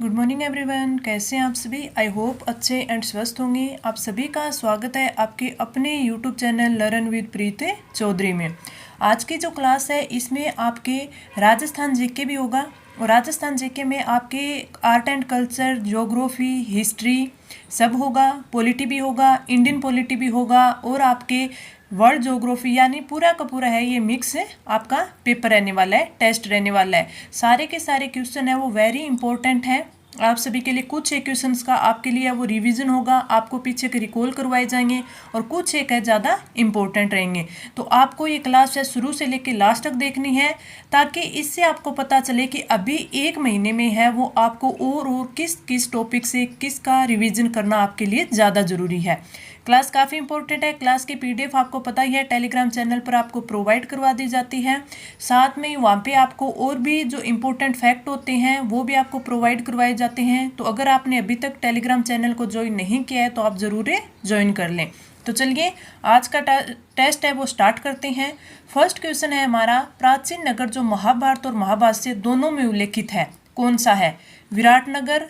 Good morning everyone, कैसे हैं आप सभी। आई होप अच्छे एंड स्वस्थ होंगे। आप सभी का स्वागत है आपके अपने यूट्यूब चैनल लर्न विद प्रीति चौधरी में। आज की जो क्लास है इसमें आपके राजस्थान जीके भी होगा और राजस्थान जीके में आपके art and culture, geography, history सब होगा, पॉलिटी भी होगा, इंडियन पॉलिटी भी होगा और आपके वर्ल्ड ज्योग्राफी, यानी पूरा का पूरा है ये मिक्स है आपका पेपर रहने वाला है, टेस्ट रहने वाला है। सारे के सारे क्वेश्चन है वो वेरी इंपॉर्टेंट है आप सभी के लिए। कुछ एक क्वेश्चंस का आपके लिए वो रिवीजन होगा, आपको पीछे के रिकॉल करवाए जाएंगे और कुछ एक है ज़्यादा इंपॉर्टेंट रहेंगे। तो आपको ये क्लास है शुरू से लेकर लास्ट तक देखनी है ताकि इससे आपको पता चले कि अभी एक महीने में है वो आपको और किस किस टॉपिक से किसका रिवीजन करना आपके लिए ज़्यादा ज़रूरी है। क्लास काफ़ी इंपॉर्टेंट है। क्लास की पीडीएफ आपको पता ही है टेलीग्राम चैनल पर आपको प्रोवाइड करवा दी जाती है। साथ में वहाँ पे आपको और भी जो इम्पोर्टेंट फैक्ट होते हैं वो भी आपको प्रोवाइड करवाए जाते हैं। तो अगर आपने अभी तक टेलीग्राम चैनल को ज्वाइन नहीं किया है तो आप ज़रूर ज्वाइन कर लें। तो चलिए आज का टेस्ट है वो स्टार्ट करते हैं। फर्स्ट क्वेश्चन है हमारा, प्राचीन नगर जो महाभारत और महाभाष्य दोनों में उल्लेखित है कौन सा है। विराटनगर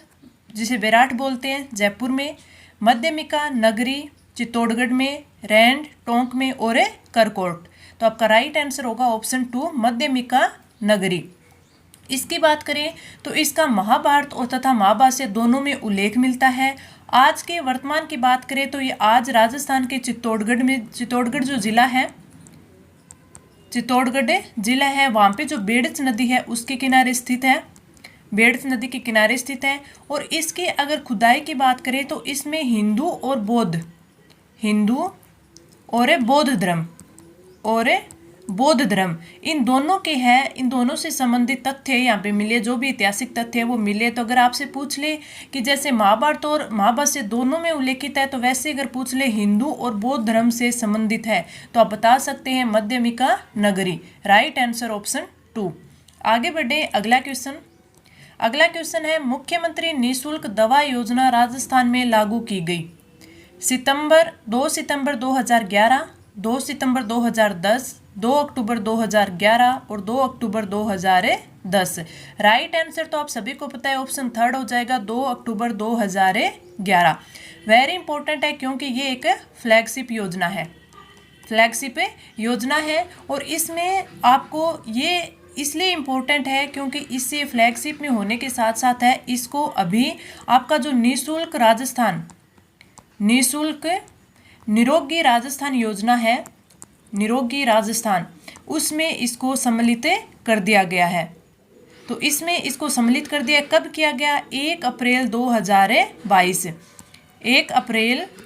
जिसे विराट बोलते हैं जयपुर में, मध्यमिका नगरी चित्तौड़गढ़ में, रैंड टोंक में और करकोट। तो आपका राइट आंसर होगा ऑप्शन 2 मध्यमिका नगरी। इसकी बात करें तो इसका महाभारत और तथा महाभाष्य दोनों में उल्लेख मिलता है। आज के वर्तमान की बात करें तो ये आज राजस्थान के चित्तौड़गढ़ जो जिला है, चित्तौड़गढ़ जिला है, वहाँ पे जो बेड़च नदी है उसके किनारे स्थित है, बेड़च नदी के किनारे स्थित है। और इसके अगर खुदाई की बात करें तो इसमें हिंदू और बौद्ध धर्म इन दोनों के हैं, इन दोनों से संबंधित तथ्य यहाँ पे मिले, जो भी ऐतिहासिक तथ्य है वो मिले। तो अगर आपसे पूछ ले कि जैसे महाभारत और महाभाष्य दोनों में उल्लेखित है, तो वैसे अगर पूछ ले हिंदू और बौद्ध धर्म से संबंधित है तो आप बता सकते हैं मध्यमिका नगरी। Right answer option 2। आगे बढ़े अगला क्वेश्चन है, मुख्यमंत्री निःशुल्क दवा योजना राजस्थान में लागू की गई। 2 सितंबर 2011, 2 सितंबर 2010, 2 अक्टूबर 2011 और 2 अक्टूबर 2010। राइट आंसर तो आप सभी को पता है ऑप्शन 3 हो जाएगा 2 अक्टूबर 2011। वेरी इंपॉर्टेंट है क्योंकि ये एक फ्लैगशिप योजना है और इसमें आपको ये इसलिए इम्पोर्टेंट है क्योंकि इससे फ्लैगशिप में होने के साथ साथ है इसको अभी आपका जो निःशुल्क निरोगी राजस्थान योजना है, निरोगी राजस्थान, उसमें इसको सम्मिलित कर दिया गया है। तो इसमें इसको सम्मिलित कर दिया, कब किया गया? 1 अप्रैल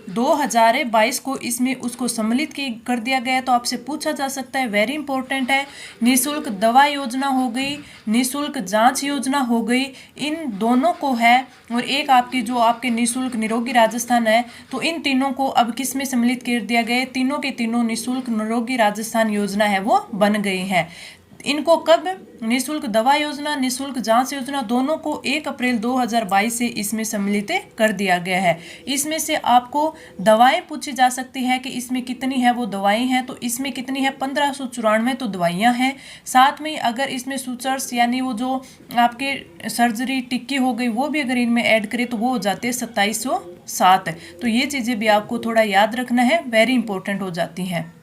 2022 को इसमें उसको सम्मिलित कर दिया गया। तो आपसे पूछा जा सकता है, वेरी इंपॉर्टेंट है, निःशुल्क दवा योजना हो गई, निःशुल्क जांच योजना हो गई, इन दोनों को है। और एक आपकी जो आपके निःशुल्क निरोगी राजस्थान है, तो इन तीनों को अब किस में सम्मिलित कर दिया गया? तीनों के तीनों निःशुल्क निरोगी राजस्थान योजना है वो बन गई है। इनको कब? निःशुल्क दवा योजना, निःशुल्क जांच योजना, दोनों को 1 अप्रैल 2022 से इसमें सम्मिलित कर दिया गया है। इसमें से आपको दवाएं पूछी जा सकती है कि इसमें कितनी है वो दवाएं हैं, तो इसमें कितनी है? 1594 तो दवाइयां हैं। साथ में अगर इसमें सूचर्स यानी वो जो आपके सर्जरी टिक्की हो गई वो भी अगर इनमें ऐड करें तो वो हो जाते हैं 2707। तो ये चीज़ें भी आपको थोड़ा याद रखना है, वेरी इंपॉर्टेंट हो जाती हैं।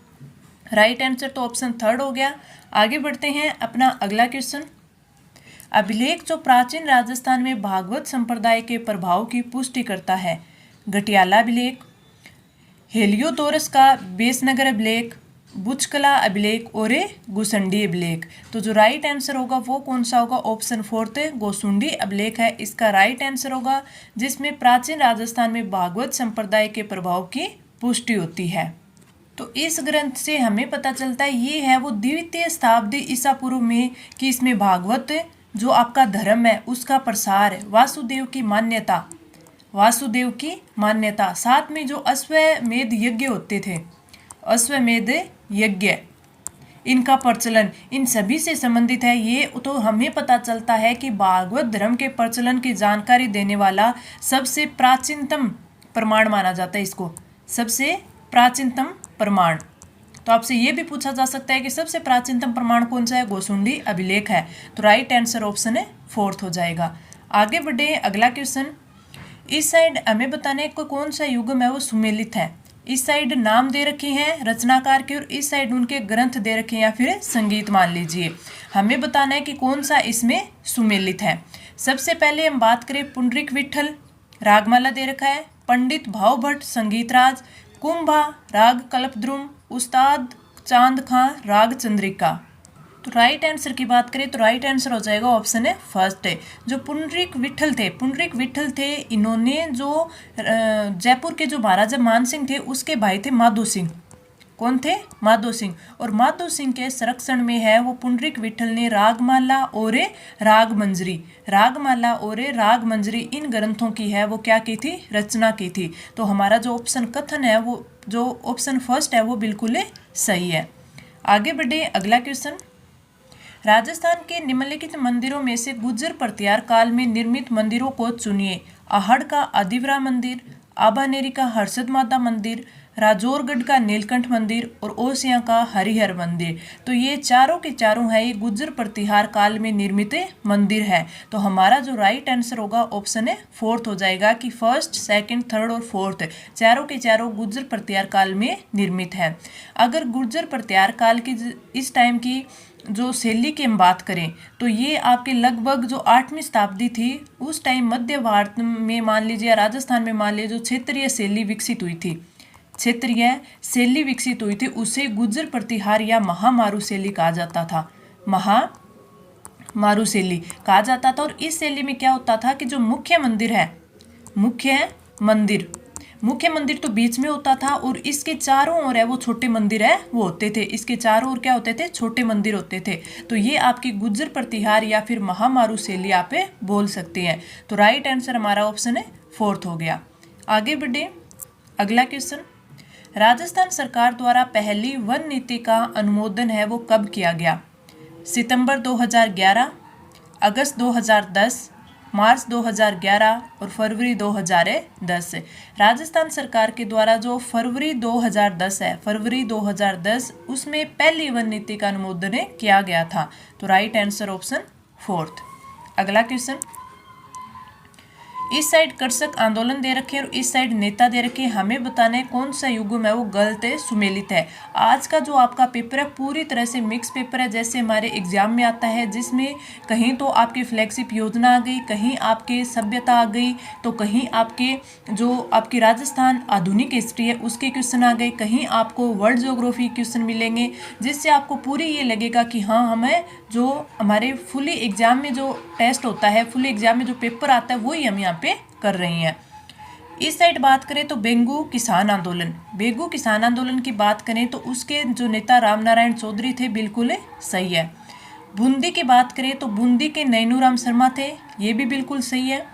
राइट आंसर तो ऑप्शन 3 हो गया। आगे बढ़ते हैं अपना अगला क्वेश्चन। अभिलेख जो प्राचीन राजस्थान में भागवत संप्रदाय के प्रभाव की पुष्टि करता है। गटियाला अभिलेख, हेलियोडोरस का बेसनगर अभिलेख, बुचकला अभिलेख और गोसुंडी अभिलेख। तो जो राइट आंसर होगा वो कौन सा होगा? ऑप्शन 4 गोसुंडी अभिलेख है इसका राइट आंसर होगा, जिसमें प्राचीन राजस्थान में भागवत संप्रदाय के प्रभाव की पुष्टि होती है। तो इस ग्रंथ से हमें पता चलता है ये है वो 2वीं शताब्दी ईसा पूर्व में कि इसमें भागवत जो आपका धर्म है उसका प्रसार, वासुदेव की मान्यता, साथ में जो अश्वमेध यज्ञ होते थे, अश्वमेध यज्ञ, इनका प्रचलन, इन सभी से संबंधित है। ये तो हमें पता चलता है कि भागवत धर्म के प्रचलन की जानकारी देने वाला सबसे प्राचीनतम प्रमाण माना जाता है इसको, सबसे प्राचीनतम प्रमाण। तो आपसे ये भी पूछा जा सकता है कि सबसे प्राचीनतम प्रमाण कौन सा है? गोसुंडी अभिलेख है। तो राइट आंसर ऑप्शन 4 हो जाएगा। आगे बढ़े, अगला क्वेश्चन। इस साइड हमें बताना है कि कौन सा युग्म है वो सुमेलित है। इस साइड नाम दे रखे हैं रचनाकार के और इस साइड उनके ग्रंथ दे रखे हैं या फिर संगीत मान लीजिए। हमें बताना है कि कौन सा इसमें सुमेलित है। सबसे पहले हम बात करें पुंडरीक विठल, रागमाला दे रखा है। पंडित भाव भट्ट संगीतराज, कुंभा राग कल्पद्रुम, उस्ताद चांद खां राग चंद्रिका। तो राइट आंसर की बात करें तो राइट आंसर हो जाएगा ऑप्शन है फर्स्ट है। जो पुंडरीक विठल थे इन्होंने जो जयपुर के जो महाराजा मानसिंह थे उसके भाई थे माधो सिंह। कौन थे? माधो सिंह। और माधो सिंह के संरक्षण में है वो पुंडरीक विठल ने रागमाला और राग मंजरी इन ग्रंथों की है वो क्या की थी? रचना की थी। तो हमारा जो ऑप्शन कथन है वो जो ऑप्शन फर्स्ट है वो बिल्कुल सही है। आगे बढ़े, अगला क्वेश्चन। राजस्थान के निम्नलिखित मंदिरों में से गुर्जर प्रतिहार काल में निर्मित मंदिरों को चुनिए। आहड़ का आदिवरा मंदिर, आबानेरी का हर्षद माता मंदिर, राजौरगढ़ का नीलकंठ मंदिर और ओसियां का हरिहर मंदिर। तो ये चारों के चारों है ये गुर्जर प्रतिहार काल में निर्मित मंदिर है। तो हमारा जो राइट आंसर होगा ऑप्शन है फोर्थ हो जाएगा कि फर्स्ट, सेकंड, थर्ड और फोर्थ चारों के चारों गुर्जर प्रतिहार काल में निर्मित है। अगर गुर्जर प्रतिहार काल की इस टाइम की जो शैली की हम बात करें तो ये आपके लगभग जो 8वीं शताब्दी थी उस टाइम मध्य भारत में मान लीजिए राजस्थान में मान लीजिए जो क्षेत्रीय शैली विकसित हुई थी उसे गुर्जर प्रतिहार या महामारू शैली कहा जाता था। महामारू शैली कहा जाता था। और इस शैली में क्या होता था कि जो मुख्य मंदिर तो बीच में होता था और इसके चारों ओर है वो छोटे मंदिर है वो होते थे। इसके चारों ओर क्या होते थे? छोटे मंदिर होते थे। तो ये आपकी गुर्जर प्रतिहार या फिर महामारू शैली आप बोल सकते हैं। तो राइट आंसर हमारा ऑप्शन है फोर्थ हो गया। आगे बढ़े, अगला क्वेश्चन। राजस्थान सरकार द्वारा पहली वन नीति का अनुमोदन है वो कब किया गया? सितंबर 2011, अगस्त 2010, मार्च 2011 और फरवरी 2010। राजस्थान सरकार के द्वारा जो फरवरी 2010 उसमें पहली वन नीति का अनुमोदन किया गया था। तो राइट आंसर ऑप्शन फोर्थ। अगला क्वेश्चन। इस साइड कृषक आंदोलन दे रखे और इस साइड नेता दे रखे। हमें बताना है कौन सा युग्म है वो गलत है सुमेलित है। आज का जो आपका पेपर है पूरी तरह से मिक्स पेपर है जैसे हमारे एग्जाम में आता है, जिसमें कहीं तो आपकी फ्लैगशिप योजना आ गई, कहीं आपके सभ्यता आ गई, तो कहीं आपके जो आपकी राजस्थान आधुनिक हिस्ट्री है उसके क्वेश्चन आ गए, कहीं आपको वर्ल्ड ज्योग्राफी क्वेश्चन मिलेंगे, जिससे आपको पूरी ये लगेगा कि हाँ हमें जो हमारे फुली एग्जाम में जो टेस्ट होता है, फुली एग्जाम में जो पेपर आता है वही हम यहाँ पे कर रही हैं। इस साइड बात करें तो बेंगू किसान आंदोलन की बात करें तो उसके जो नेता रामनारायण चौधरी थे बिल्कुल सही है। बूंदी की बात करें तो बूंदी के नैनूराम शर्मा थे, ये भी बिल्कुल सही है।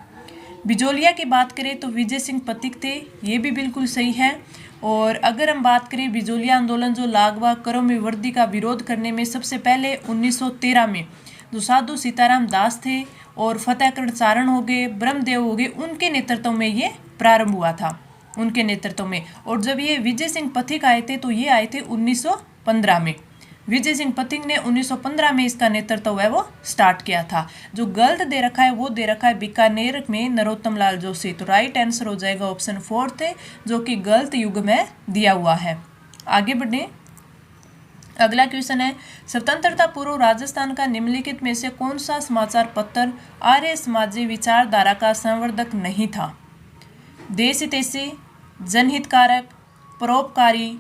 बिजोलिया की बात करें तो विजय सिंह पथिक थे, ये भी बिल्कुल सही है। और अगर हम बात करें बिजोलिया आंदोलन जो लागवा करों में वृद्धि का विरोध करने में सबसे पहले 1913 में जो साधु सीताराम दास थे और फतेहकरण चारण हो गए, ब्रह्मदेव हो गए, उनके नेतृत्व में ये प्रारंभ हुआ था, उनके नेतृत्व में। और जब ये विजय सिंह पथिक आए थे तो ये आए थे 1915 में। विजय सिंह पथिक ने 1915 में इसका नेतृत्व है वो स्टार्ट किया था। जो गलत दे रखा है वो दे रखा है बीकानेर में नरोत्तम लाल जोशी। तो राइट आंसर हो जाएगा ऑप्शन फोर्थ है जो कि गलत युग में दिया हुआ है। आगे बढ़े, अगला क्वेश्चन है स्वतंत्रता पूर्व राजस्थान का निम्नलिखित में से कौन सा समाचार पत्र आर्य समाजी विचारधारा का संवर्धक नहीं था? देश हितैषी, जनहितकारक, परोपकारी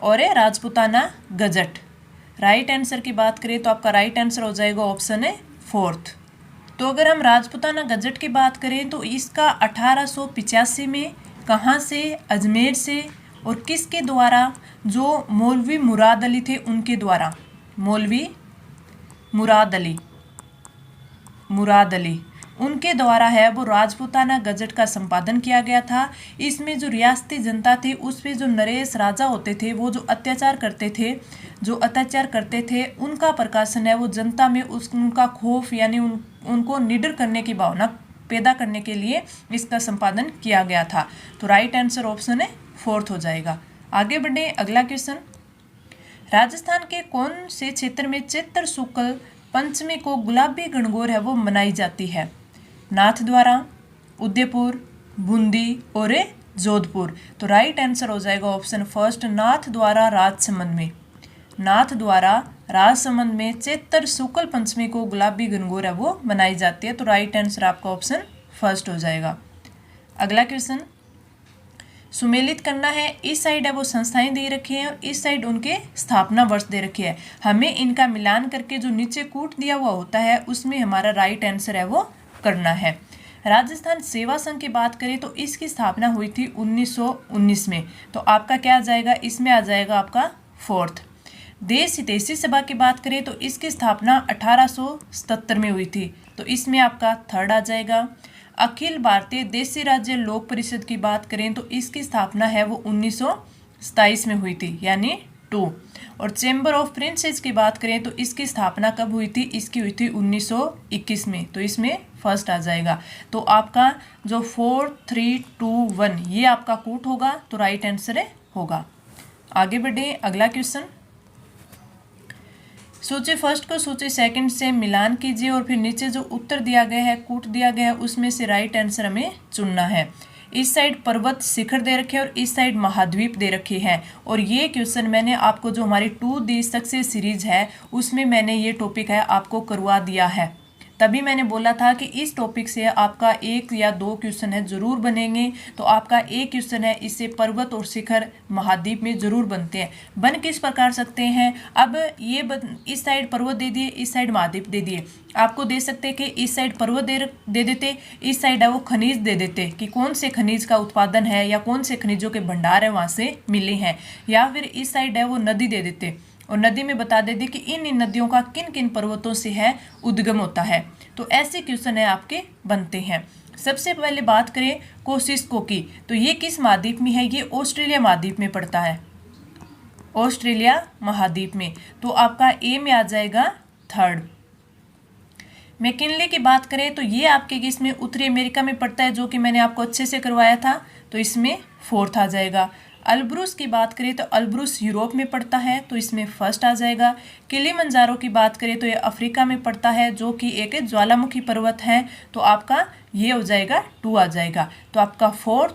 और राजपूताना गजट। राइट आंसर की बात करें तो आपका राइट आंसर हो जाएगा ऑप्शन है फोर्थ। तो अगर हम राजपूताना गजट की बात करें तो इसका 1885 में कहाँ से, अजमेर से और किसके द्वारा? जो मौलवी मुराद अली थे उनके द्वारा, मौलवी मुराद अली उनके द्वारा है वो राजपूताना गजट का संपादन किया गया था। इसमें जो रियासती जनता थी उस पे जो नरेश राजा होते थे वो जो अत्याचार करते थे उनका प्रकाशन है वो जनता में उनका खौफ यानी उनको निडर करने की भावना पैदा करने के लिए इसका संपादन किया गया था। तो राइट आंसर ऑप्शन है फोर्थ हो जाएगा। आगे बढ़े, अगला क्वेश्चन। राजस्थान के कौन से क्षेत्र में चैत्र शुक्ल पंचमी को गुलाबी गणगौर है वो मनाई जाती है? नाथद्वारा, उदयपुर, बूंदी और जोधपुर। तो राइट आंसर हो जाएगा ऑप्शन फर्स्ट, नाथद्वारा राजसमंद में। नाथद्वारा राजसमंद में चैत्र शुक्ल पंचमी को गुलाबी गणगौर है वो मनाई जाती है। तो राइट आंसर आपका ऑप्शन फर्स्ट हो जाएगा। अगला क्वेश्चन, सुमेलित करना है। इस साइड है वो संस्थाएं दे रखी हैं और इस साइड उनके स्थापना वर्ष दे रखे हैं। हमें इनका मिलान करके जो नीचे कूट दिया हुआ होता है उसमें हमारा राइट आंसर है वो करना है। राजस्थान सेवा संघ की बात करें तो इसकी स्थापना हुई थी 1919 में। तो आपका क्या आ जाएगा, इसमें आ जाएगा आपका फोर्थ। देश हितैषी सभा की बात करें तो इसकी स्थापना 1877 में हुई थी। तो इसमें आपका थर्ड आ जाएगा। अखिल भारतीय देशी राज्य लोक परिषद की बात करें तो इसकी स्थापना है वो 1927 में हुई थी, यानी 2। और चैम्बर ऑफ प्रिंसेस की बात करें तो इसकी स्थापना कब हुई थी, इसकी हुई थी 1921 में। तो इसमें फर्स्ट आ जाएगा। तो आपका जो 4, 3, 2, 1 ये आपका कूट होगा। तो राइट आंसर होगा। आगे बढ़े, अगला क्वेश्चन, सूची फर्स्ट को सूची सेकंड से मिलान कीजिए और फिर नीचे जो उत्तर दिया गया है, कूट दिया गया है, उसमें से राइट आंसर हमें चुनना है। इस साइड पर्वत शिखर दे रखे हैं और इस साइड महाद्वीप दे रखे हैं। और ये क्वेश्चन मैंने आपको जो हमारी 2D सक्सेस सीरीज है उसमें मैंने ये टॉपिक है आपको करवा दिया है। तभी मैंने बोला था कि इस टॉपिक से आपका 1 या 2 क्वेश्चन है जरूर बनेंगे। तो आपका एक क्वेश्चन है इससे पर्वत और शिखर महाद्वीप में जरूर बनते हैं। बन किस प्रकार सकते हैं, अब ये इस साइड पर्वत दे दिए, इस साइड महाद्वीप दे दिए। आपको दे सकते कि इस साइड पर्वत दे देते, इस साइड है वो खनिज दे देते कि कौन से खनिज का उत्पादन है या कौन से खनिजों के भंडार है वहाँ से मिले हैं, या फिर इस साइड है वो नदी दे देते और नदी में बता देते कि इन नदियों का किन किन पर्वतों से है उद्गम होता है। तो ऐसे क्वेश्चन है आपके बनते हैं। सबसे पहले बात करें कोसिस्को की, तो ये किस महाद्वीप में है, ये ऑस्ट्रेलिया महाद्वीप में पड़ता है, ऑस्ट्रेलिया महाद्वीप में। तो आपका ए में आ जाएगा थर्ड। मैकिनले की बात करें तो ये आपके इसमें उत्तरी अमेरिका में पड़ता है, जो कि मैंने आपको अच्छे से करवाया था। तो इसमें फोर्थ आ जाएगा। अल्ब्रुस की बात करें तो अल्ब्रुस यूरोप में पड़ता है। तो इसमें फर्स्ट आ जाएगा। किलिमंजारो की बात करें तो ये अफ्रीका में पड़ता है, जो कि एक ज्वालामुखी पर्वत है। तो आपका ये हो जाएगा 2 आ जाएगा। तो आपका फोर्थ,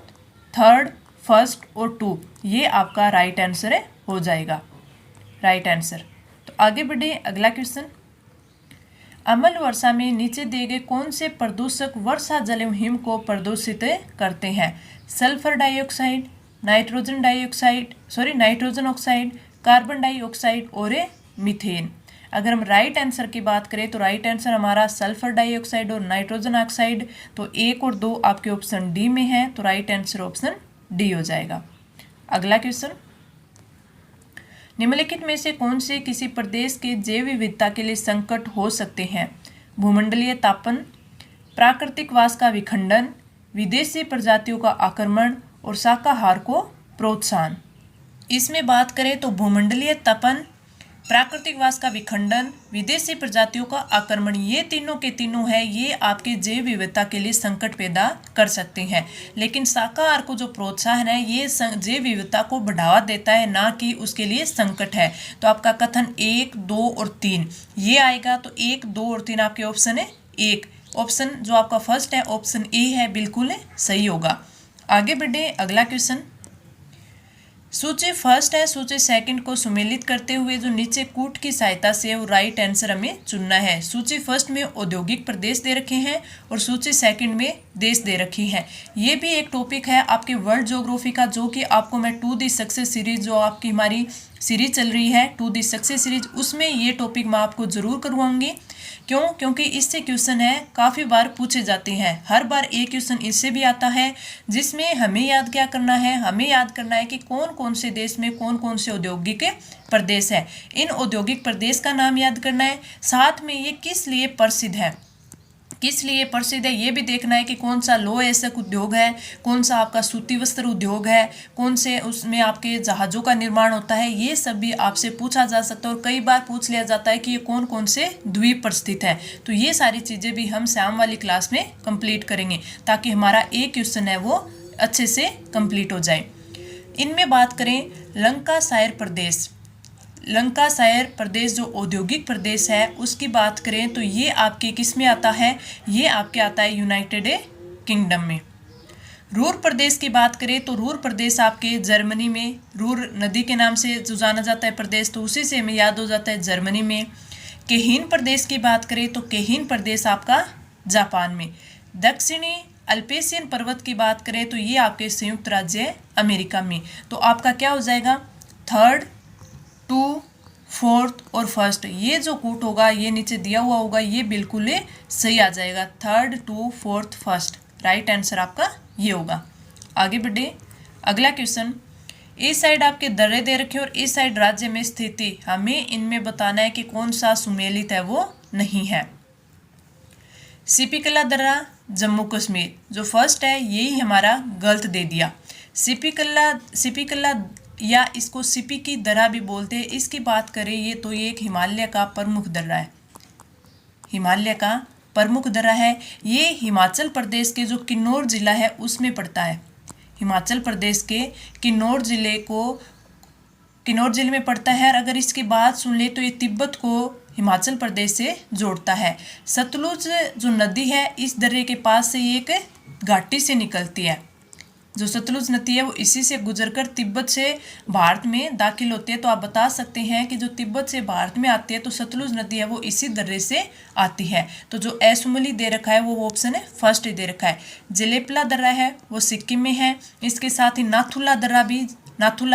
थर्ड, फर्स्ट और 2 ये आपका राइट आंसर हो जाएगा, राइट आंसर। तो आगे बढ़े, अगला क्वेश्चन, अम्ल वर्षा में नीचे दिए गए कौन से प्रदूषक वर्षा जल एवं हिम को प्रदूषित करते हैं। Sulphur dioxide, nitrogen oxide, carbon dioxide और मीथेन। अगर हम राइट आंसर की बात करें तो राइट आंसर हमारा सल्फर डाइऑक्साइड और नाइट्रोजन ऑक्साइड। तो 1 और 2 आपके ऑप्शन डी में है। तो राइट आंसर ऑप्शन डी हो जाएगा। अगला क्वेश्चन, निम्नलिखित में से कौन से किसी प्रदेश के जैव विविधता के लिए संकट हो सकते हैं। भूमंडलीय तापन, प्राकृतिक वास का विखंडन, विदेशी प्रजातियों का आक्रमण और शाकाहार को प्रोत्साहन। इसमें बात करें तो भूमंडलीय तापन, प्राकृतिक वास का विखंडन, विदेशी प्रजातियों का आक्रमण, ये तीनों के तीनों है, ये आपके जैव विविधता के लिए संकट पैदा कर सकते हैं। लेकिन शाकाहार को जो प्रोत्साहन है ये जैव विविधता को बढ़ावा देता है, ना कि उसके लिए संकट है। तो आपका कथन 1, 2 और 3 ये आएगा। तो 1, 2 और 3 आपके ऑप्शन है। 1 ऑप्शन जो आपका फर्स्ट है ऑप्शन ए है, बिल्कुल सही होगा। आगे बढ़े, अगला क्वेश्चन, सूची फर्स्ट है सूची सेकंड को सुमेलित करते हुए जो नीचे कूट की सहायता से वो राइट आंसर हमें चुनना है। सूची फर्स्ट में औद्योगिक प्रदेश दे रखे हैं और सूची सेकंड में देश दे रखी हैं। ये भी एक टॉपिक है आपके वर्ल्ड ज्योग्राफी का, जो कि आपको मैं 2D सक्सेस सीरीज जो आपकी हमारी सीरीज चल रही है 2D सक्सेस सीरीज, उसमें ये टॉपिक मैं आपको जरूर करवाऊंगी। क्यों? क्योंकि इससे क्वेश्चन है काफ़ी बार पूछे जाते हैं। हर बार एक क्वेश्चन इससे भी आता है, जिसमें हमें याद क्या करना है, हमें याद करना है कि कौन कौन से देश में कौन कौन से औद्योगिक प्रदेश है। इन औद्योगिक प्रदेश का नाम याद करना है, साथ में ये किस लिए प्रसिद्ध है, किस लिए प्रसिद्ध है ये भी देखना है कि कौन सा लौह अयस्क उद्योग है, कौन सा आपका सूती वस्त्र उद्योग है, कौन से उसमें आपके जहाज़ों का निर्माण होता है। ये सब भी आपसे पूछा जा सकता है और कई बार पूछ लिया जाता है कि ये कौन कौन से द्वीप पर स्थित है। तो ये सारी चीज़ें भी हम शाम वाली क्लास में कंप्लीट करेंगे, ताकि हमारा एक क्वेश्चन है वो अच्छे से कंप्लीट हो जाए। इनमें बात करें लंकाशायर प्रदेश, लंकाशायर प्रदेश जो औद्योगिक प्रदेश है उसकी बात करें तो ये आपके किस में आता है, ये आपके आता है यूनाइटेड किंगडम में। रूर प्रदेश की बात करें तो रूर प्रदेश आपके जर्मनी में, रूर नदी के नाम से जो जाना जाता है प्रदेश, तो उसी से हमें याद हो जाता है जर्मनी में। केहीन प्रदेश की बात करें तो केहीन प्रदेश आपका जापान में। दक्षिणी अल्पेशियन पर्वत की बात करें तो ये आपके संयुक्त राज्य अमेरिका में। तो आपका क्या हो जाएगा, 3rd, 2, 4th और 1st, ये जो कूट होगा ये नीचे दिया हुआ होगा, ये बिल्कुल सही आ जाएगा। 3rd, 2, 4th, 1st, right answer आपका ये होगा। आगे बढ़े, अगला क्वेश्चन। इस साइड आपके दर्रे दे रखे और इस साइड राज्य में स्थिति, हमें इनमें बताना है कि कौन सा सुमेलित है वो नहीं है। सिपिकला दर्रा जम्मू कश्मीर, जो फर्स्ट है यही हमारा गलत दे दिया। सिपिकला या इसको सिपी की दर्रा भी बोलते हैं, इसकी बात करें ये तो ये एक हिमालय का प्रमुख दर्रा है, हिमालय का प्रमुख दर्रा है। ये हिमाचल प्रदेश के जो किन्नौर जिला है उसमें पड़ता है। हिमाचल प्रदेश के किन्नौर जिले में पड़ता है। और अगर इसकी बात सुन ले तो ये तिब्बत को हिमाचल प्रदेश से जोड़ता है। सतलुज जो नदी है इस दर्रे के पास से एक घाटी से निकलती है। जो सतलुज नदी है वो इसी से गुजरकर तिब्बत से भारत में दाखिल होती है। तो आप बता सकते हैं कि जो तिब्बत से भारत में आती है तो सतलुज नदी है वो इसी दर्रे से आती है। तो जो असुमली दे रखा है वो ऑप्शन है फर्स्ट दे रखा है। जलेपला दर्रा है वो सिक्किम में है। इसके साथ ही नाथुला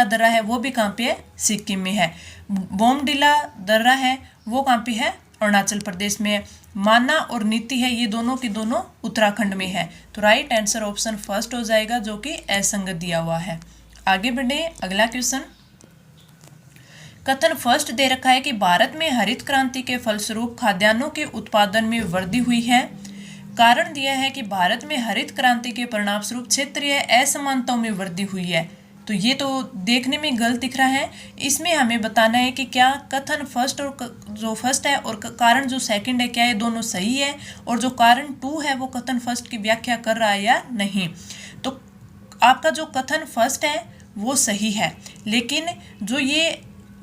दर्रा है वो भी कहाँ पे है, सिक्किम में है। बोमडिला दर्रा है वो कहाँ पे है, अरुणाचल प्रदेश में है। माना और नीति है ये दोनों की दोनों उत्तराखंड में है। तो राइट आंसर ऑप्शन फर्स्ट हो जाएगा जो कि असंगत दिया हुआ है। आगे बढ़े, अगला क्वेश्चन। कथन फर्स्ट दे रखा है कि भारत में हरित क्रांति के फलस्वरूप खाद्यान्नों के उत्पादन में वृद्धि हुई है। कारण दिया है कि भारत में हरित क्रांति के परिणाम स्वरूप क्षेत्रीय असमानताओं में वृद्धि हुई है। तो ये तो देखने में गलत दिख रहा है। इसमें हमें बताना है कि क्या कथन फर्स्ट और जो फर्स्ट है और कारण जो सेकंड है क्या ये दोनों सही है, और जो कारण 2 है वो कथन फर्स्ट की व्याख्या कर रहा है या नहीं। तो आपका जो कथन फर्स्ट है वो सही है, लेकिन जो ये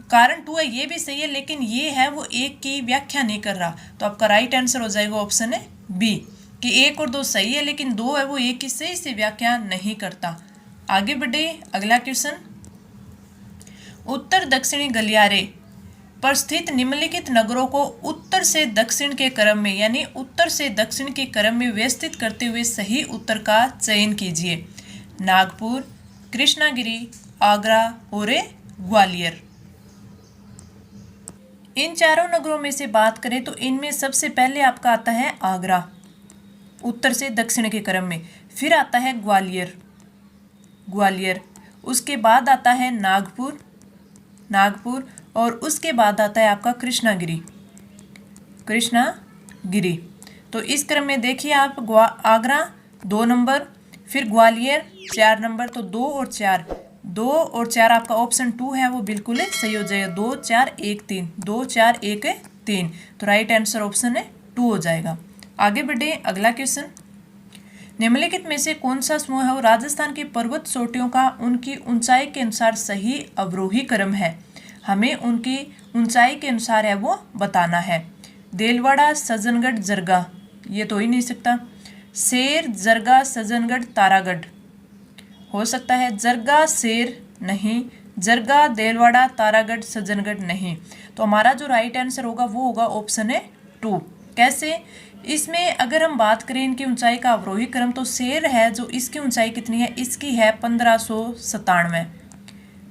कारण 2 है ये भी सही है, लेकिन ये है वो एक की व्याख्या नहीं कर रहा। तो आपका राइट आंसर हो जाएगा ऑप्शन है बी, कि 1 और 2 सही है लेकिन 2 है वो एक की सही से व्याख्या नहीं करता। आगे बढ़े, अगला क्वेश्चन। उत्तर दक्षिणी गलियारे पर स्थित निम्नलिखित नगरों को उत्तर से दक्षिण के क्रम में यानी उत्तर से दक्षिण के क्रम में व्यवस्थित करते हुए सही उत्तर का चयन कीजिए। नागपुर, कृष्णागिरी, आगरा और ग्वालियर। इन चारों नगरों में से बात करें तो इनमें सबसे पहले आपका आता है आगरा, उत्तर से दक्षिण के क्रम में। फिर आता है ग्वालियर, उसके बाद आता है नागपुर और उसके बाद आता है आपका कृष्णागिरी। तो इस क्रम में देखिए आप, आगरा 2 नंबर, फिर ग्वालियर 4 नंबर। तो 2 और 4 आपका ऑप्शन 2 है वो बिल्कुल सही हो जाएगा। 2 4 1 3, 2 4 1 3। तो राइट आंसर ऑप्शन है 2 हो जाएगा। आगे बढ़े, अगला क्वेश्चन। निम्नलिखित में से कौन सा समूह है वो राजस्थान की पर्वत चोटियों का उनकी ऊंचाई के अनुसार सही अवरोही क्रम है। हमें उनकी ऊंचाई के अनुसार है वो बताना है। देलवाड़ा, सज्जनगढ़, जरगा, ये तो ही नहीं सकता। शेर, जरगा, सज्जनगढ़, तारागढ़ हो सकता है। जरगा, शेर नहीं, जरगा, देलवाड़ा, तारागढ़, सज्जनगढ़ नहीं। तो हमारा जो राइट आंसर होगा वो होगा ऑप्शन है 2। कैसे? इसमें अगर हम बात करें इनकी ऊंचाई का अवरोही क्रम, तो शेर है जो इसकी ऊंचाई कितनी है, इसकी है 1597।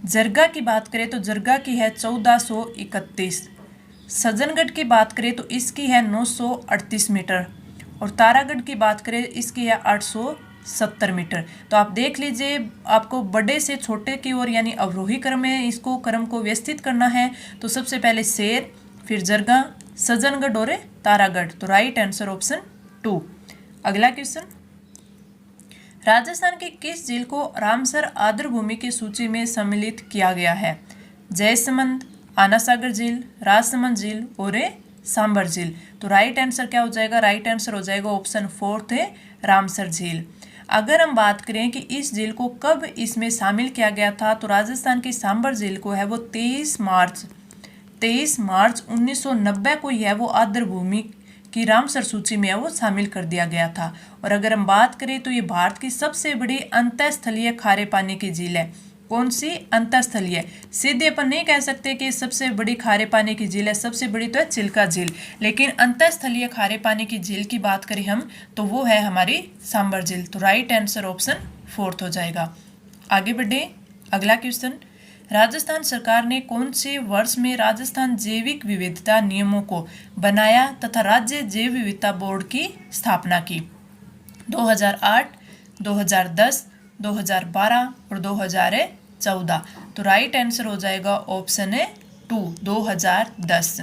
जरगा की बात करें तो जरगा की है 1431। सज्जनगढ़ की बात करें तो इसकी है 938 मीटर और तारागढ़ की बात करें इसकी है 870 मीटर। तो आप देख लीजिए, आपको बड़े से छोटे की ओर यानी अवरोही क्रम में इसको क्रम को व्यवस्थित करना है। तो सबसे पहले शेर, फिर जरगा, सज्जनगढ़ और तारागढ़। तो राइट आंसर ऑप्शन 2। अगला क्वेश्चन। राजस्थान के किस झील को रामसर आर्द्र भूमि की सूची में सम्मिलित किया गया है? जयसमंद, आना सागर झील, राजसमंद झील और सांबर झील। तो राइट आंसर क्या हो जाएगा? राइट आंसर हो जाएगा ऑप्शन 4 है रामसर झील। अगर हम बात करें कि इस झील को कब इसमें शामिल किया गया था, तो राजस्थान की सांबर झील को है वो 23 मार्च 23 मार्च 1990 को यह वो आर्द्र भूमि की रामसर सूची में है वो शामिल कर दिया गया था। और अगर हम बात करें तो ये भारत की सबसे बड़ी अंतःस्थलीय खारे पानी की झील है। कौन सी? अंतःस्थलीय। सीधे अपन नहीं कह सकते कि सबसे बड़ी खारे पानी की झील है, सबसे बड़ी तो है चिल्का झील, लेकिन अंतःस्थलीय खारे पानी की झील की बात करें हम तो वो है हमारी सांबर झील। तो राइट आंसर ऑप्शन 4 हो जाएगा। आगे बढ़े, अगला क्वेश्चन, राजस्थान सरकार ने कौन से वर्ष में राजस्थान जैविक विविधता नियमों को बनाया तथा राज्य जैव विविधता बोर्ड की स्थापना की? 2008, 2010, 2012 और 2014। तो राइट आंसर हो जाएगा ऑप्शन है 2, 2010।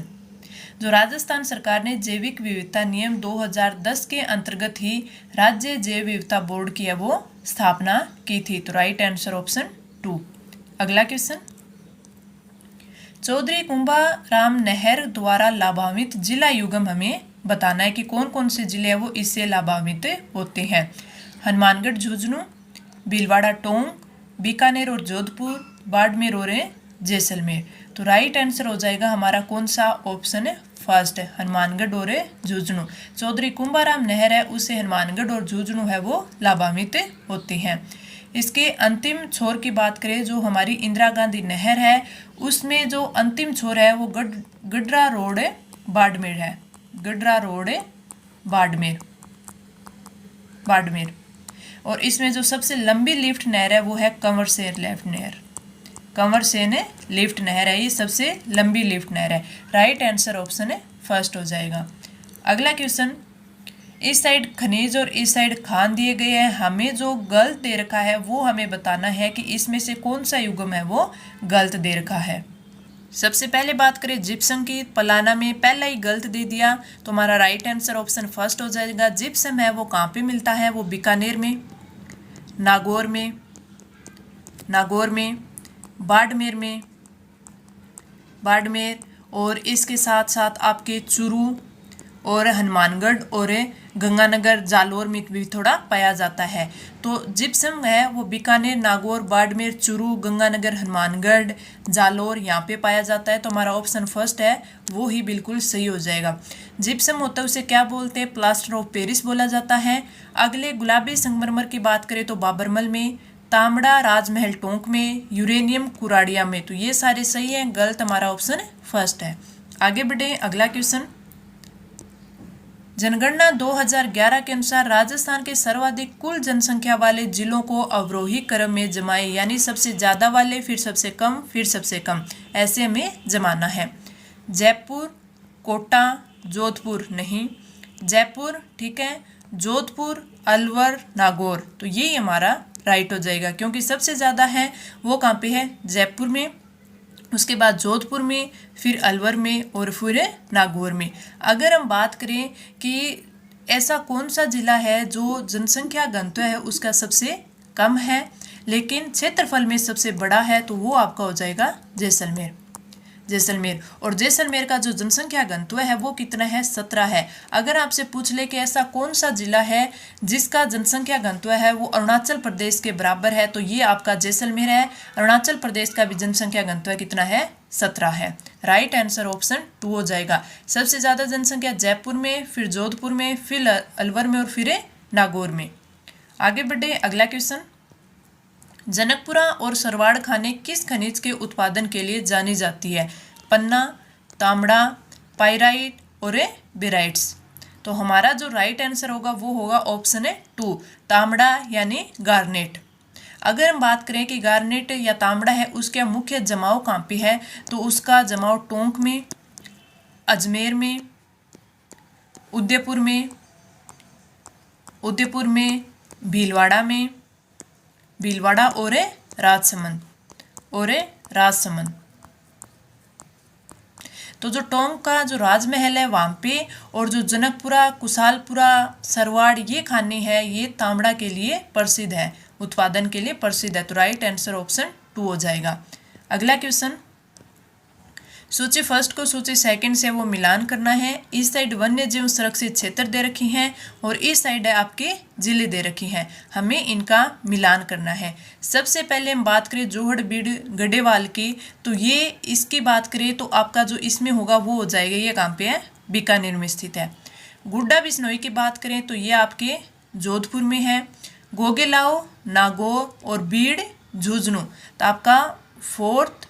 जो राजस्थान सरकार ने जैविक विविधता नियम 2010 के अंतर्गत ही राज्य जैव विविधता बोर्ड की है वो स्थापना की थी। तो राइट आंसर ऑप्शन 2। अगला क्वेश्चन, चौधरी कुंभा राम नहर द्वारा लाभान्वित जिला युगम हमें बताना है कि कौन कौन से जिले हैं वो इससे लाभान्वित होते हैं। हनुमानगढ़ झुंझुनू, भीलवाड़ा टोंक, बीकानेर और जोधपुर, बाड़मेर और जैसलमेर। तो राइट आंसर हो जाएगा हमारा कौन सा? ऑप्शन है फर्स्ट, हनुमानगढ़ और झुंझुनू। चौधरी कुंभाराम नहर है उससे हनुमानगढ़ और झुंझुनू है वो लाभान्वित होते हैं। इसके अंतिम छोर की बात करें, जो हमारी इंदिरा गांधी नहर है उसमें जो अंतिम छोर है वो गडरा रोड बाड़मेर है। गडरा रोड बाड़मेर। और इसमें जो सबसे लंबी लिफ्ट नहर है वो है कंवरसेर लिफ्ट नहर। कंवरसेन लिफ्ट नहर है, ये सबसे लंबी लिफ्ट नहर है। राइट आंसर ऑप्शन है फर्स्ट हो जाएगा। अगला क्वेश्चन, इस साइड खनिज और इस साइड खान दिए गए हैं, हमें जो गलत दे रखा है वो हमें बताना है कि इसमें से कौन सा युग्म है वो गलत दे रखा है। सबसे पहले बात करें जिप्सम की, पलाना में पहला ही गलत दे दिया तो हमारा राइट आंसर ऑप्शन फर्स्ट हो जाएगा। जिप्सम है वो कहाँ पे मिलता है? वो बीकानेर में, नागौर में, बाड़मेर और इसके साथ साथ आपके चूरू और हनुमानगढ़ और गंगानगर जालोर में भी थोड़ा पाया जाता है। तो जिप्सम है वो बीकानेर, नागौर, बाड़मेर, चूरू, गंगानगर, हनुमानगढ़, जालोर यहाँ पे पाया जाता है। तो हमारा ऑप्शन फर्स्ट है वो ही बिल्कुल सही हो जाएगा। जिप्सम होता है उसे क्या बोलते हैं? प्लास्टर ऑफ पेरिस बोला जाता है। अगले गुलाबी संगमरमर की बात करें तो बाबरमल में, तांबड़ा राजमहल टोंक में, यूरेनियम कुराड़िया में। तो ये सारे सही हैं, गलत हमारा ऑप्शन फर्स्ट है। आगे बढ़े, अगला क्वेश्चन, जनगणना 2011 के अनुसार राजस्थान के सर्वाधिक कुल जनसंख्या वाले जिलों को अवरोही क्रम में जमाए, यानी सबसे ज्यादा वाले, फिर सबसे कम, फिर सबसे कम, ऐसे हमें जमाना है। जयपुर, कोटा, जोधपुर नहीं, जयपुर ठीक है, जोधपुर, अलवर, नागौर। तो ये हमारा राइट हो जाएगा क्योंकि सबसे ज़्यादा है वो कहाँ पे है? जयपुर में, उसके बाद जोधपुर में, फिर अलवर में और फिर नागौर में। अगर हम बात करें कि ऐसा कौन सा जिला है जो जनसंख्या घनत्व है उसका सबसे कम है लेकिन क्षेत्रफल में सबसे बड़ा है, तो वो आपका हो जाएगा जैसलमेर। और जैसलमेर का जो जनसंख्या घनत्व है वो कितना है? 17 है। अगर आपसे पूछ ले कि ऐसा कौन सा जिला है जिसका जनसंख्या घनत्व है वो अरुणाचल प्रदेश के बराबर है, तो ये आपका जैसलमेर है। अरुणाचल प्रदेश का भी जनसंख्या घनत्व कितना है? 17 है। राइट आंसर ऑप्शन 2 हो जाएगा। सबसे ज्यादा जनसंख्या जयपुर में, फिर जोधपुर में, फिर अलवर में और फिर नागौर में। आगे बढ़े, अगला क्वेश्चन, जनकपुरा और सरवाड़ खाने किस खनिज के उत्पादन के लिए जानी जाती है? पन्ना, तांबड़ा, पाइराइट और बेराइट्स। तो हमारा जो राइट आंसर होगा वो होगा ऑप्शन 2, तांबड़ा यानी गार्नेट। अगर हम बात करें कि गार्नेट या तांबड़ा है उसके मुख्य जमाव कहाँ पे है, तो उसका जमाव टोंक में, अजमेर में, उदयपुर में, भीलवाड़ा और राजसमंद। तो जो टोंक का जो राजमहल है वहाँ पे, और जो जनकपुरा, कुशालपुरा, सरवाड़ ये खाने हैं ये तांबड़ा के लिए प्रसिद्ध है, उत्पादन के लिए प्रसिद्ध है। तो राइट आंसर ऑप्शन 2 हो जाएगा। अगला क्वेश्चन, सूची फर्स्ट को सूची सेकंड से वो मिलान करना है। इस साइड वन्य जीव संरक्षित क्षेत्र दे रखी हैं और इस साइड है आपके जिले दे रखी हैं, हमें इनका मिलान करना है। सबसे पहले हम बात करें जोहड़बीड़ गढ़ेवाल की, तो ये इसकी बात करें तो आपका जो इसमें होगा वो हो जाएगा, ये कहाँ पे है, बीकानेर में स्थित है। गुड्डा बिश्नोई की बात करें तो ये आपके जोधपुर में है। गोगेलाओ, नागौर और बीड़ झुंझुनू, तो आपका फोर्थ,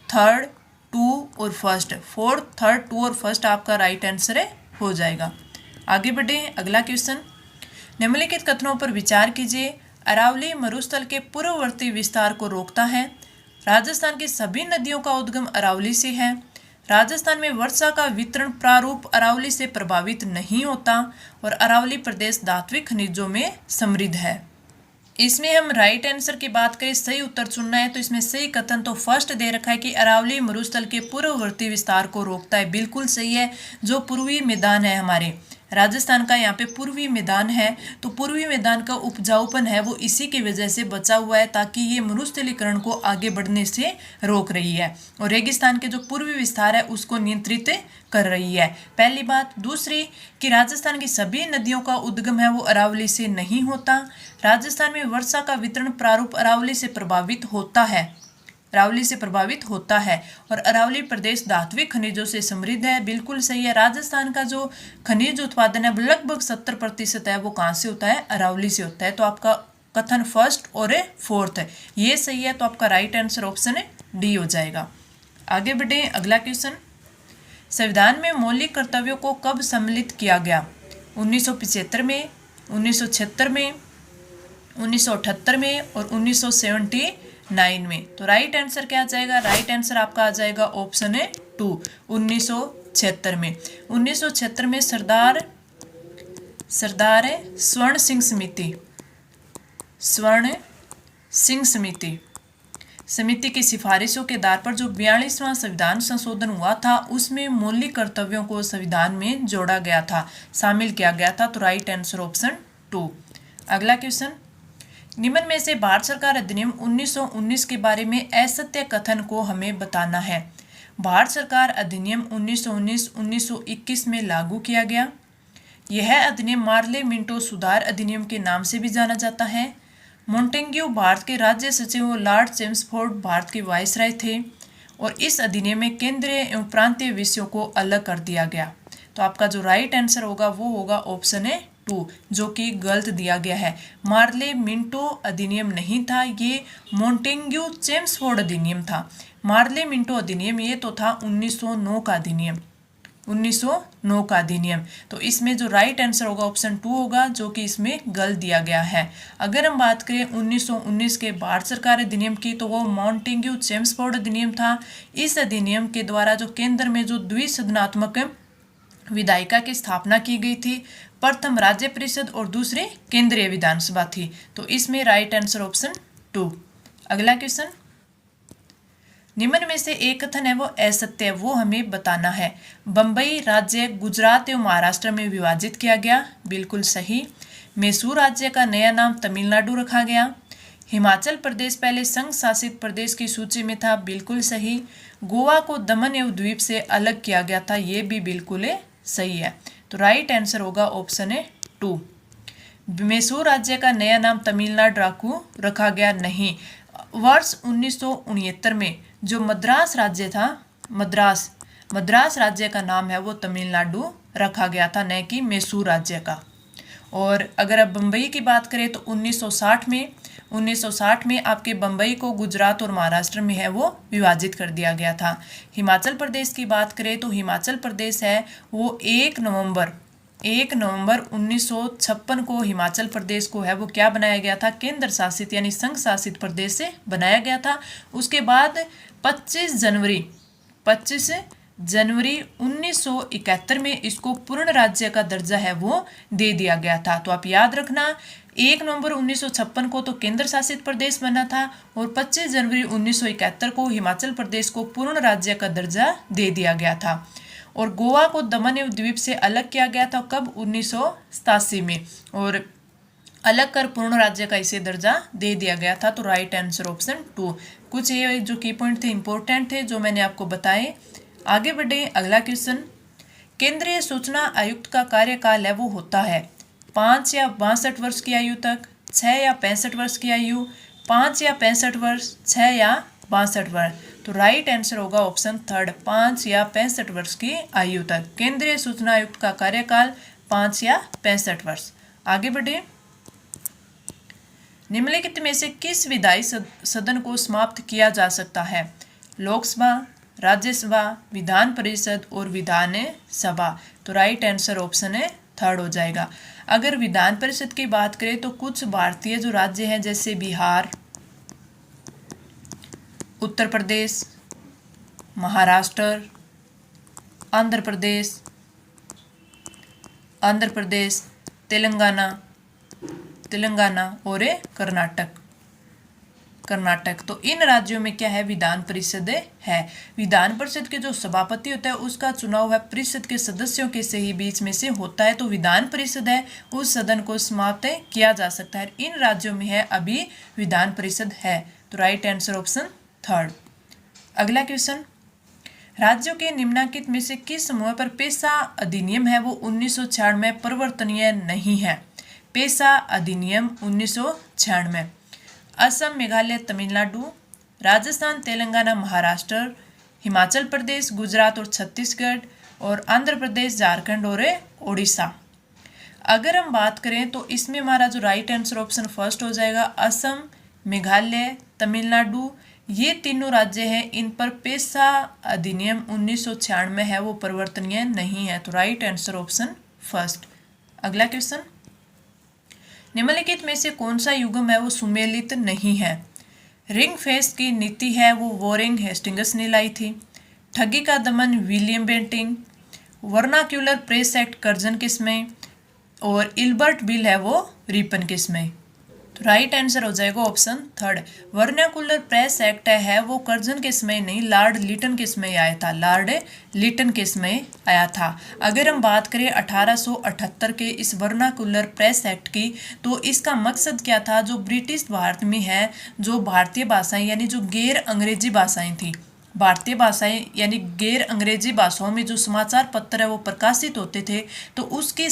थर्ड, टू और फर्स्ट, फोर्थ, थर्ड, टू और फर्स्ट आपका राइट आंसर है, हो जाएगा। आगे बढ़े, अगला क्वेश्चन। निम्नलिखित कथनों पर विचार कीजिए। अरावली मरुस्थल के पूर्ववर्ती विस्तार को रोकता है। राजस्थान की सभी नदियों का उद्गम अरावली से है। राजस्थान में वर्षा का वितरण प्रारूप अरावली से प्रभावित नहीं होता और अरावली प्रदेश धात्विक खनिजों में समृद्ध है। इसमें हम राइट आंसर की बात करें, सही उत्तर चुनना है, तो इसमें सही कथन तो फर्स्ट दे रखा है कि अरावली मरुस्थल के पूर्ववर्ती विस्तार को रोकता है, बिल्कुल सही है। जो पूर्वी मैदान है हमारे राजस्थान का, यहाँ पे पूर्वी मैदान है, तो पूर्वी मैदान का उपजाऊपन है वो इसी की वजह से बचा हुआ है, ताकि ये मरुस्थलीकरण को आगे बढ़ने से रोक रही है और रेगिस्तान के जो पूर्वी विस्तार है उसको नियंत्रित कर रही है। पहली बात। दूसरी कि राजस्थान की सभी नदियों का उद्गम है वो अरावली से नहीं होता। राजस्थान में वर्षा का वितरण प्रारूप अरावली से प्रभावित होता है, अरावली से प्रभावित होता है और अरावली प्रदेश धात्विक खनिजों से समृद्ध है, बिल्कुल सही है। राजस्थान का जो खनिज उत्पादन है लगभग 70% है वो कहाँ से होता है, अरावली से होता है। तो आपका कथन फर्स्ट और फोर्थ है, ये सही है, तो आपका राइट आंसर ऑप्शन है डी हो जाएगा। आगे बढ़े, अगला क्वेश्चन। संविधान में मौलिक कर्तव्यों को कब सम्मिलित किया गया? 1975 में, 1976 में, 1978 में और 1979 में। तो राइट आंसर क्या आ जाएगा? राइट आंसर आपका आ जाएगा ऑप्शन है 2, 1976 में। 1976 में सरदार स्वर्ण सिंह समिति की सिफारिशों के आधार पर जो 42वां संविधान संशोधन हुआ था उसमें मौलिक कर्तव्यों को संविधान में जोड़ा गया था, शामिल किया गया था। तो राइट आंसर ऑप्शन 2। अगला क्वेश्चन। निम्न में से भारत सरकार अधिनियम 1919 के बारे में असत्य कथन को हमें बताना है। भारत सरकार अधिनियम 1919 1921 में लागू किया गया। यह अधिनियम मार्ले मिंटो सुधार अधिनियम के नाम से भी जाना जाता है। मोंटेग्यू भारत के राज्य सचिव और लॉर्ड चेम्सफोर्ड भारत के वायसराय थे और इस अधिनियम में केंद्रीय एवं प्रांतीय विषयों को अलग कर दिया गया। तो आपका जो राइट आंसर होगा वो होगा ऑप्शन है 2, जो कि गलत दिया गया है। मार्ले मिंटो अधिनियम नहीं था, ये मोंटेग्यू चेम्सफोर्ड अधिनियम था। मार्ले मिंटो अधिनियम ये तो था 1909 का अधिनियम, 1909 का अधिनियम। तो इसमें जो राइट आंसर होगा ऑप्शन 2 होगा, जो कि इसमें गलत दिया गया है। अगर हम बात करें 1919 के भारत सरकार अधिनियम की, तो वो मोंटेग्यू चेम्सफोर्ड अधिनियम था। इस अधिनियम के द्वारा जो केंद्र में जो द्विसदनात्मक विधायिका की स्थापना की गई थी, प्रथम राज्य परिषद और दूसरी केंद्रीय विधानसभा थी। तो इसमें राइट आंसर ऑप्शन 2। अगला क्वेश्चन। निम्न में से एक कथन है वो असत्य है, वो हमें बताना है। बंबई राज्य गुजरात एवं महाराष्ट्र में विभाजित किया गया, बिल्कुल सही। मैसूर राज्य का नया नाम तमिलनाडु रखा गया। हिमाचल प्रदेश पहले संघ शासित प्रदेश की सूची में था, बिल्कुल सही। गोवा को दमन एवं द्वीप से अलग किया गया था, ये भी बिल्कुल सही है। तो राइट आंसर होगा ऑप्शन है 2। मैसूर राज्य का नया नाम तमिलनाडु रखा गया नहीं। वर्ष 1969 में जो मद्रास राज्य था, मद्रास राज्य का नाम है वो तमिलनाडु रखा गया था, न कि मैसूर राज्य का। और अगर अब बम्बई की बात करें तो 1960 में आपके बम्बई को गुजरात और महाराष्ट्र में है वो विभाजित कर दिया गया था। हिमाचल प्रदेश की बात करें तो हिमाचल प्रदेश है वो 1 नवंबर 1956 को हिमाचल प्रदेश को है वो क्या बनाया गया था, केंद्र शासित यानी संघ शासित प्रदेश से बनाया गया था। उसके बाद 25 जनवरी 1971 में इसको पूर्ण राज्य का दर्जा है वो दे दिया गया था। तो आप याद रखना 1 नवंबर 1956 को तो केंद्र शासित प्रदेश बना था और 25 जनवरी 1971 को हिमाचल प्रदेश को पूर्ण राज्य का दर्जा दे दिया गया था। और गोवा को दमन एवं द्वीप से अलग किया गया था कब? 1987 में, और अलग कर पूर्ण राज्य का इसे दर्जा दे दिया गया था। तो राइट आंसर ऑप्शन 2। कुछ ये जो की पॉइंट थे इंपॉर्टेंट थे जो मैंने आपको बताए। आगे बढ़े, अगला क्वेश्चन। केंद्रीय सूचना आयुक्त का कार्यकाल है वो होता है 5 या 62 वर्ष की आयु तक, 6 या 65 वर्ष की आयु, 5 या 65 वर्ष, 6 या 62 वर्ष। तो राइट आंसर होगा ऑप्शन थर्ड, 5 या 65 वर्ष की आयु तक। केंद्रीय सूचना आयुक्त का कार्यकाल 5 या 65 वर्ष। आगे बढ़े, निम्नलिखित में से किस विधायी सदन को समाप्त किया जा सकता है? लोकसभा, राज्यसभा, विधान परिषद और विधान सभा। तो राइट आंसर ऑप्शन है थर्ड हो जाएगा। अगर विधान परिषद की बात करें तो कुछ भारतीय जो राज्य हैं जैसे बिहार, उत्तर प्रदेश, महाराष्ट्र, आंध्र प्रदेश, तेलंगाना और कर्नाटक। तो इन राज्यों में क्या है? विधान परिषद है। विधान परिषद के जो सभापति होता है उसका चुनाव है परिषद के सदस्यों के से ही बीच में से होता है। तो विधान परिषद है उस सदन को समाप्त किया जा सकता है। इन राज्यों में है अभी विधान परिषद है। तो राइट आंसर ऑप्शन थर्ड। अगला क्वेश्चन, राज्यों के निम्नलिखित में से किस समूह पर पेशा अधिनियम है वो 1996 में परिवर्तनीय नहीं है? पेशा अधिनियम 1996। असम, मेघालय, तमिलनाडु, राजस्थान, तेलंगाना, महाराष्ट्र, हिमाचल प्रदेश, गुजरात और छत्तीसगढ़, और आंध्र प्रदेश, झारखंड और उड़ीसा। अगर हम बात करें तो इसमें हमारा जो राइट आंसर ऑप्शन फर्स्ट हो जाएगा। असम, मेघालय, तमिलनाडु, ये तीनों राज्य हैं, इन पर पेशा अधिनियम 1996 है वो परिवर्तनीय नहीं है। तो राइट आंसर ऑप्शन फर्स्ट। अगला क्वेश्चन, निम्नलिखित में से कौन सा युग्म है वो सुमेलित नहीं है? रिंग फेंस की नीति है वो वॉरेन हेस्टिंग्स ने लाई थी। ठगी का दमन William Bentinck, Vernacular Press Act Curzon किसमें, और इल्बर्ट बिल है वो रिपन किसमें। तो राइट आंसर हो जाएगा option third. Vernacular Press act है वो कर्जन के समय नहीं, लॉर्ड लिटन के समय आया था। लॉर्ड लिटन के समय आया था। अगर हम बात करें 1878 के इस वर्नाक्यूलर प्रेस एक्ट की, तो इसका मकसद क्या था? जो ब्रिटिश भारत में है, जो भारतीय भाषाएं यानी जो गैर अंग्रेजी भाषाएं थी, भारतीय भाषाएं यानी गैर अंग्रेजी भाषाओं में जो समाचार पत्र है वो प्रकाशित होते थे, तो उसकी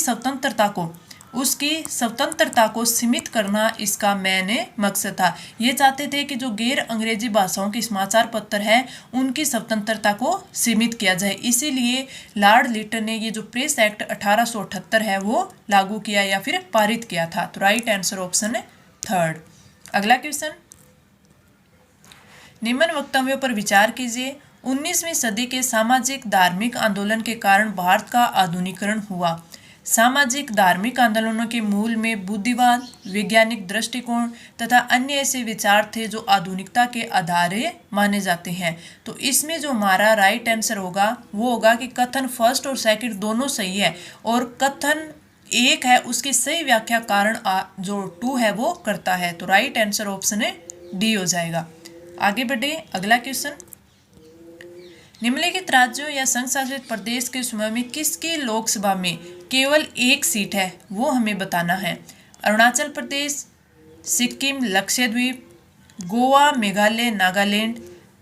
स्वतंत्रता को सीमित करना इसका मेन मकसद था। ये चाहते थे कि जो गैर अंग्रेजी भाषाओं के समाचार पत्र हैं उनकी स्वतंत्रता को सीमित किया जाए। इसीलिए लॉर्ड लिटन ने ये जो प्रेस एक्ट 1878 है वो लागू किया या फिर पारित किया था। तो राइट आंसर ऑप्शन है थर्ड। अगला क्वेश्चन, निम्न वक्तव्यों पर विचार कीजिए। 19वीं सदी के सामाजिक धार्मिक आंदोलन के कारण भारत का आधुनिकीकरण हुआ। सामाजिक धार्मिक आंदोलनों के मूल में बुद्धिवाद, वैज्ञानिक दृष्टिकोण तथा अन्य ऐसे विचार थे जो आधुनिकता के आधार माने जाते हैं। तो इसमें जो हमारा राइट आंसर होगा वो होगा कि कथन फर्स्ट और सेकंड दोनों सही है, और कथन एक है उसकी सही व्याख्या कारण जो 2 है वो करता है। तो राइट आंसर ऑप्शन है डी हो जाएगा। आगे बढ़े, अगला क्वेश्चन, निम्नलिखित राज्यों या संघ शासित प्रदेश के समूह में किसकी लोकसभा में केवल एक सीट है वो हमें बताना है? अरुणाचल प्रदेश, सिक्किम, लक्षद्वीप, गोवा, मेघालय, नागालैंड,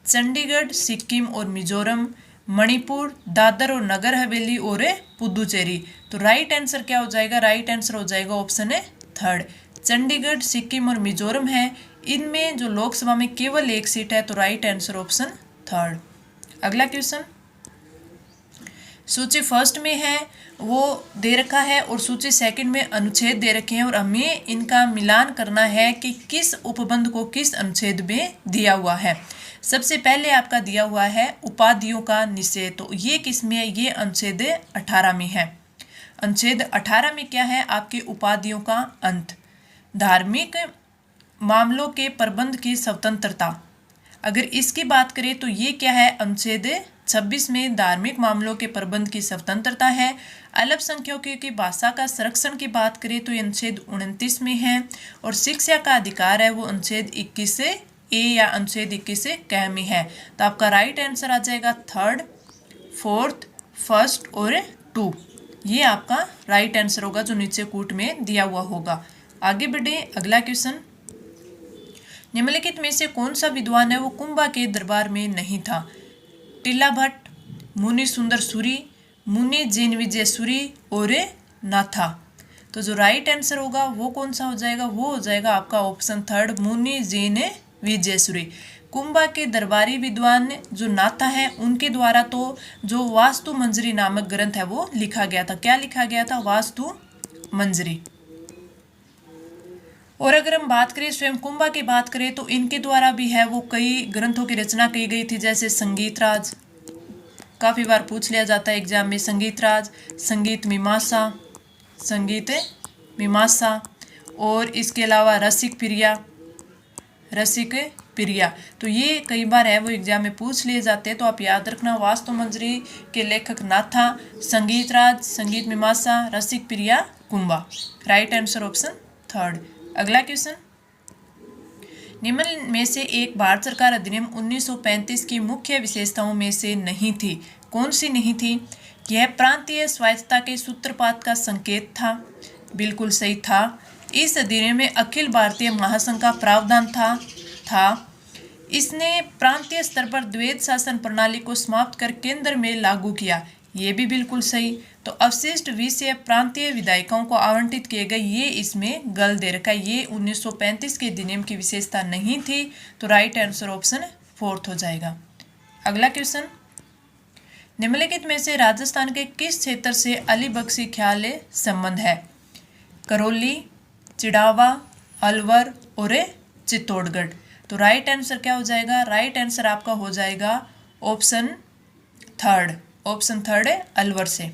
चंडीगढ़, सिक्किम और मिजोरम, मणिपुर, दादर और नगर हवेली और पुदुचेरी। तो राइट आंसर क्या हो जाएगा? राइट आंसर हो जाएगा ऑप्शन है थर्ड। चंडीगढ़, सिक्किम और मिजोरम है, इनमें जो लोकसभा में केवल एक सीट है। तो राइट आंसर ऑप्शन थर्ड। अगला क्वेश्चन, सूची फर्स्ट में है वो दे रखा है और सूची सेकंड में अनुच्छेद दे रखे हैं, और हमें इनका मिलान करना है कि किस उपबंध को किस अनुच्छेद में दिया हुआ है। सबसे पहले आपका दिया हुआ है उपाधियों का निषेध, तो ये किस में है? ये अनुच्छेद 18 में है। अनुच्छेद 18 में क्या है? आपके उपाधियों का अंत। धार्मिक मामलों के प्रबंध की स्वतंत्रता, अगर इसकी बात करें तो ये क्या है? अनुच्छेद 26 में धार्मिक मामलों के प्रबंध की स्वतंत्रता है। अल्पसंख्यकों की भाषा का संरक्षण की बात करें तो ये अनुच्छेद 29 में है, और शिक्षा का अधिकार है वो अनुच्छेद 21 से ए या अनुच्छेद 21 से क में है। तो आपका राइट आंसर आ जाएगा थर्ड, फोर्थ, फर्स्ट और 2। ये आपका राइट आंसर होगा जो नीचे कूट में दिया हुआ होगा। आगे बढ़े, अगला क्वेश्चन, निम्नलिखित में से कौन सा विद्वान है वो कुंभा के दरबार में नहीं था? टिल्ला भट्ट, मुनि सुंदर सूरी, मुनि जिन विजय सूरी और नाथा। तो जो राइट आंसर होगा वो कौन सा हो जाएगा, वो हो जाएगा आपका ऑप्शन थर्ड, मुनि जिन विजय सूरी। कुंभा के दरबारी विद्वान जो नाथा है उनके द्वारा तो जो वास्तु मंजरी नामक ग्रंथ है वो लिखा गया था। क्या लिखा गया था, वास्तु मंजरी। और अगर हम बात करें स्वयं कुंभा की बात करें तो इनके द्वारा भी है वो कई ग्रंथों की रचना की गई थी, जैसे संगीत राज, काफी बार पूछ लिया जाता है एग्जाम में, संगीत राज, संगीत मीमांसा, संगीत मीमांसा, और इसके अलावा रसिक प्रिया, रसिक प्रिया। तो ये कई बार है वो एग्जाम में पूछ लिए जाते हैं, तो आप याद रखना वास्तु मंजरी के लेखक नाथा, संगीत Raj, Sangeet Mimamsa, Rasik Priya, Kumbha. Right answer option third. अगला क्वेश्चन, निम्न में से एक भारत सरकार अधिनियम 1935 की मुख्य विशेषताओं में से नहीं थी। कौन सी नहीं थी? यह प्रांतीय स्वायत्तता के सूत्रपात का संकेत था। बिल्कुल सही था। इस अधिनियम में अखिल भारतीय महासंघ का प्रावधान था। इसने प्रांतीय स्तर पर द्वैध शासन प्रणाली को समाप्त कर केंद्र में लागू किया। ये भी बिल्कुल सही। तो अवशिष्ट विषय प्रांतीय विधायिकाओं को आवंटित किए गए, ये इसमें गल दे रखा है। ये 1935 के अधिनियम की विशेषता नहीं थी। तो राइट आंसर ऑप्शन फोर्थ हो जाएगा। अगला क्वेश्चन, निम्नलिखित में से राजस्थान के किस क्षेत्र से अली बख्शी ख्याल संबंध है? करौली, चिड़ावा, अलवर और चित्तौड़गढ़। तो राइट आंसर क्या हो जाएगा? राइट आंसर आपका हो जाएगा ऑप्शन थर्ड। ऑप्शन थर्ड है अलवर से।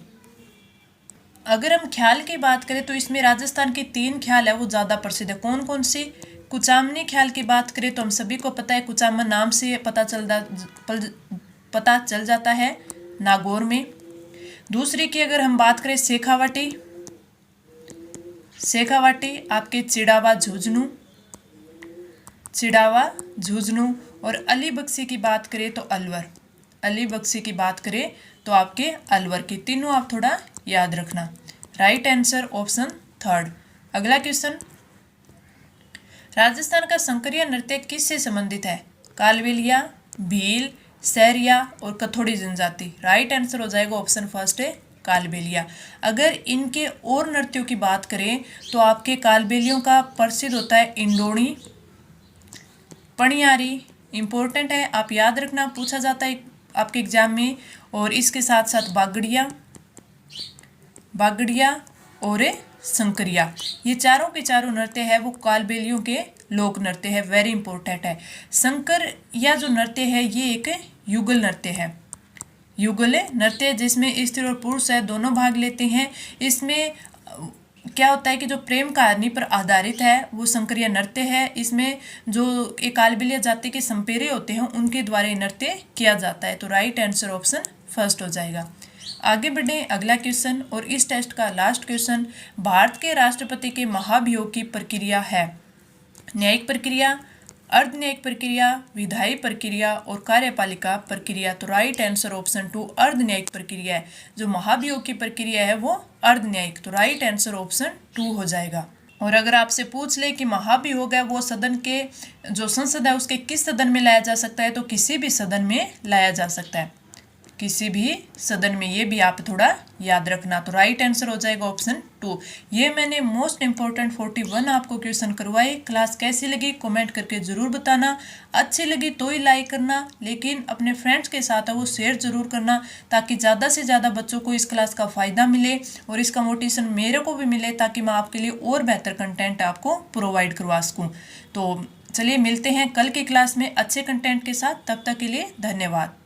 अगर हम ख्याल की बात करें तो इसमें राजस्थान के 3 ख्याल है वो ज़्यादा प्रसिद्ध है। कौन कौन सी? कुचामनी ख्याल की बात करें तो हम सभी को पता है, कुचामन नाम से पता चल जाता है नागौर में। दूसरी की अगर हम बात करें शेखावाटी, शेखावाटी आपके चिड़ावा झुंझुनू। और अली बख्शी की बात करें तो अलवर, अली बख्शी की बात करें तो आपके अलवर की। तीनों आप थोड़ा याद रखना। Right answer option third. अगला क्वेश्चन, राजस्थान का संकरिया नृत्य किससे संबंधित है? कालबेलिया, भील, सहरिया और कथोड़ी जनजाति। राइट आंसर हो जाएगा ऑप्शन फर्स्ट है कालबेलिया। अगर इनके और नृत्यों की बात करें तो आपके कालबेलियों का प्रसिद्ध होता है इंडोणी, पणियारी, इंपॉर्टेंट है, आप याद रखना, पूछा जाता है आपके एग्जाम में। और इसके साथ साथ बागड़िया और संकरिया, ये चारों के चारों नृत्य है वो कालबेलियों के लोक नृत्य है, वेरी इंपॉर्टेंट है। संकरिया जो नृत्य है ये एक युगल नृत्य है, युगल नृत्य जिसमें स्त्री और पुरुष है दोनों भाग लेते हैं। इसमें क्या होता है कि जो प्रेम कहानी पर आधारित है वो संकरिया नृत्य है। इसमें जो एक कालबेलिया जाति के संपेरे होते हैं उनके द्वारा नृत्य किया जाता है। तो राइट आंसर ऑप्शन फर्स्ट हो जाएगा। आगे बढ़े अगला क्वेश्चन, और इस टेस्ट का लास्ट क्वेश्चन, भारत के राष्ट्रपति के महाभियोग की प्रक्रिया है न्यायिक प्रक्रिया, अर्ध न्यायिक प्रक्रिया, विधायी प्रक्रिया और कार्यपालिका प्रक्रिया। तो राइट आंसर ऑप्शन टू अर्ध न्यायिक प्रक्रिया है। जो महाभियोग की प्रक्रिया है वो अर्ध न्यायिक। तो राइट आंसर ऑप्शन 2 हो जाएगा। और अगर आपसे पूछ ले कि महाभियोग है वो सदन के जो संसद है उसके किस सदन में लाया जा सकता है, तो किसी भी सदन में लाया जा सकता है, किसी भी सदन में। ये भी आप थोड़ा याद रखना। तो राइट आंसर हो जाएगा ऑप्शन 2। ये मैंने मोस्ट इंपॉर्टेंट 41 आपको क्वेश्चन करवाए। क्लास कैसी लगी कमेंट करके ज़रूर बताना। अच्छी लगी तो ही लाइक करना, लेकिन अपने फ्रेंड्स के साथ वो शेयर ज़रूर करना ताकि ज़्यादा से ज़्यादा बच्चों को इस क्लास का फ़ायदा मिले और इसका मोटिवेशन मेरे को भी मिले ताकि मैं आपके लिए और बेहतर कंटेंट आपको प्रोवाइड करवा सकूँ। तो चलिए मिलते हैं कल की क्लास में अच्छे कंटेंट के साथ। तब तक के लिए धन्यवाद।